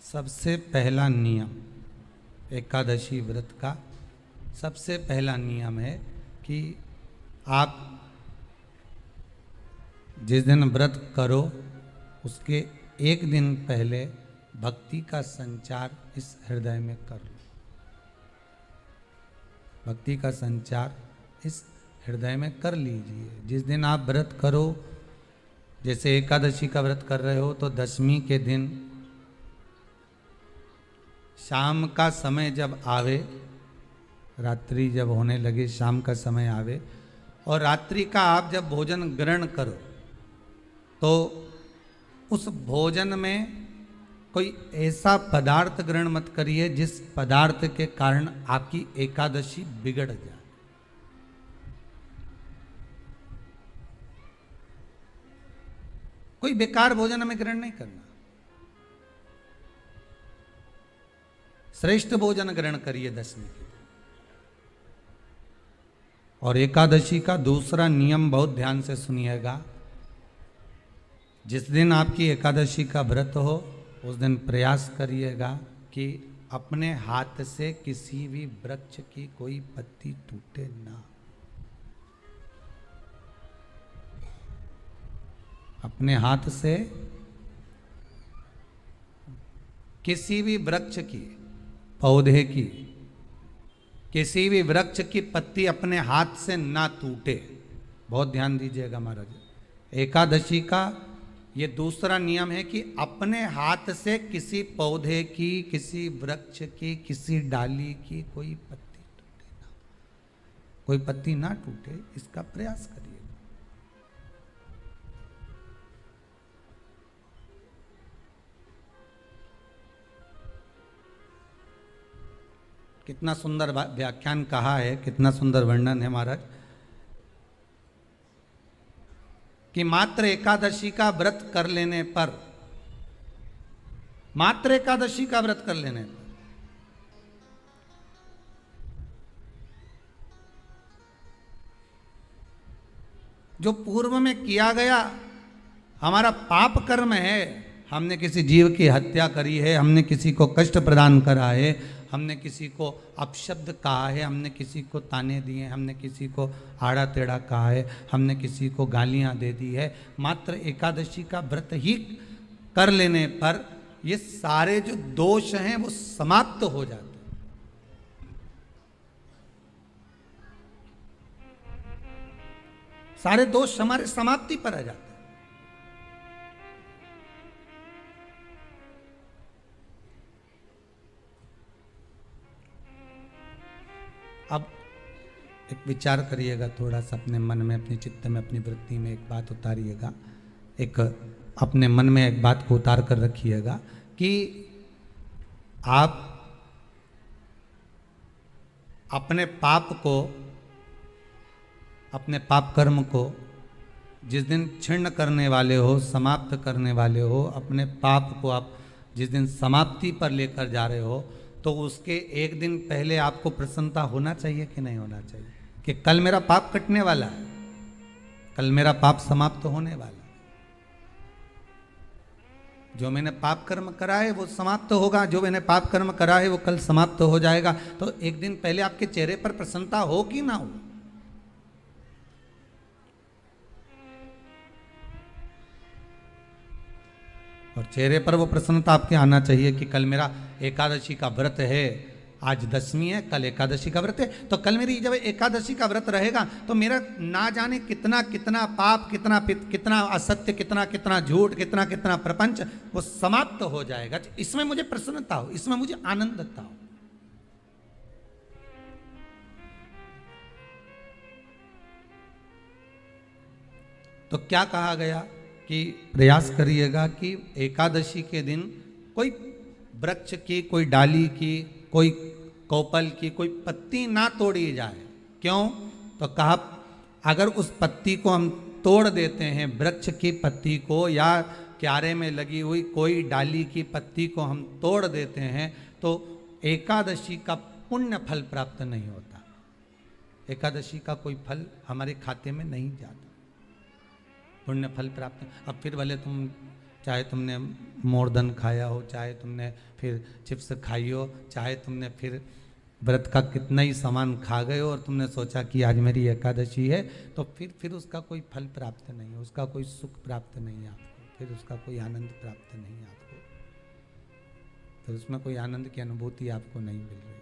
सबसे पहला नियम एकादशी व्रत का सबसे पहला नियम है कि आप जिस दिन व्रत करो उसके एक दिन पहले भक्ति का संचार इस हृदय में कर लो। भक्ति का संचार इस हृदय में कर लीजिए। जिस दिन आप व्रत करो, जैसे एकादशी का व्रत कर रहे हो तो दशमी के दिन शाम का समय जब आवे, रात्रि जब होने लगे, शाम का समय आवे और रात्रि का आप जब भोजन ग्रहण करो तो उस भोजन में कोई ऐसा पदार्थ ग्रहण मत करिए जिस पदार्थ के कारण आपकी एकादशी बिगड़ जाए। कोई बेकार भोजन हमें ग्रहण नहीं करना, श्रेष्ठ भोजन ग्रहण करिए दशमी के दिन। और एकादशी का दूसरा नियम बहुत ध्यान से सुनिएगा। जिस दिन आपकी एकादशी का व्रत हो उस दिन प्रयास करिएगा कि अपने हाथ से किसी भी वृक्ष की कोई पत्ती टूटे ना। अपने हाथ से किसी भी वृक्ष की, पौधे की, किसी भी वृक्ष की पत्ती अपने हाथ से ना टूटे। बहुत ध्यान दीजिएगा महाराज। एकादशी का ये दूसरा नियम है कि अपने हाथ से किसी पौधे की, किसी वृक्ष की, किसी डाली की कोई पत्ती टूटे ना, कोई पत्ती ना टूटे, इसका प्रयास करिए। कितना सुंदर व्याख्यान कहा है, कितना सुंदर वर्णन है महाराज कि मात्र एकादशी का व्रत कर लेने पर, मात्र एकादशी का व्रत कर लेने पर जो पूर्व में किया गया हमारा पाप कर्म है, हमने किसी जीव की हत्या करी है, हमने किसी को कष्ट प्रदान करा है, हमने किसी को अपशब्द कहा है, हमने किसी को ताने दिए, हमने किसी को आड़ा टेढ़ा कहा है, हमने किसी को गालियां दे दी है, मात्र एकादशी का व्रत ही कर लेने पर ये सारे जो दोष हैं वो समाप्त हो जाते हैं। सारे दोष हमारे समाप्ति पर आ जाते हैं। अब एक विचार करिएगा थोड़ा सा अपने मन में, अपने चित्त में, अपनी वृत्ति में एक बात उतारिएगा। एक अपने मन में एक बात को उतार कर रखिएगा कि आप अपने पाप को, अपने पाप कर्म को जिस दिन छिन्न करने वाले हो, समाप्त करने वाले हो, अपने पाप को आप जिस दिन समाप्ति पर लेकर जा रहे हो तो उसके एक दिन पहले आपको प्रसन्नता होना चाहिए कि नहीं होना चाहिए कि कल मेरा पाप कटने वाला है, कल मेरा पाप समाप्त होने वाला है। जो मैंने पाप कर्म करा है वो समाप्त होगा, जो मैंने पाप कर्म करा है वो कल समाप्त हो जाएगा। तो एक दिन पहले आपके चेहरे पर प्रसन्नता हो कि ना हो। और चेहरे पर वो प्रसन्नता आपके आना चाहिए कि कल मेरा एकादशी का व्रत है, आज दशमी है, कल एकादशी का व्रत है, तो कल मेरी जब एकादशी का व्रत रहेगा तो मेरा ना जाने कितना कितना पाप, कितना असत्य, कितना झूठ, कितना प्रपंच वो समाप्त हो जाएगा। इसमें मुझे प्रसन्नता हो, इसमें मुझे आनंदता हो। तो क्या कहा गया कि प्रयास करिएगा कि एकादशी के दिन कोई वृक्ष की, कोई डाली की, कोई कोपल की कोई पत्ती ना तोड़ी जाए। क्यों? तो कहा अगर उस पत्ती को हम तोड़ देते हैं, वृक्ष की पत्ती को या क्यारे में लगी हुई कोई डाली की पत्ती को हम तोड़ देते हैं तो एकादशी का पुण्य फल प्राप्त नहीं होता, एकादशी का कोई फल हमारे खाते में नहीं जाता, पुण्य फल प्राप्त। अब फिर भले तुम चाहे तुमने मोरधन खाया हो, चाहे तुमने फिर चिप्स खाई हो, चाहे तुमने फिर व्रत का कितना ही सामान खा गए हो और तुमने सोचा कि आज मेरी एकादशी है, तो फिर उसका कोई फल प्राप्त नहीं है, उसका कोई सुख प्राप्त नहीं है आपको, फिर उसका कोई आनंद प्राप्त नहीं है आपको, फिर उसमें कोई आनंद की अनुभूति आपको नहीं मिल रही।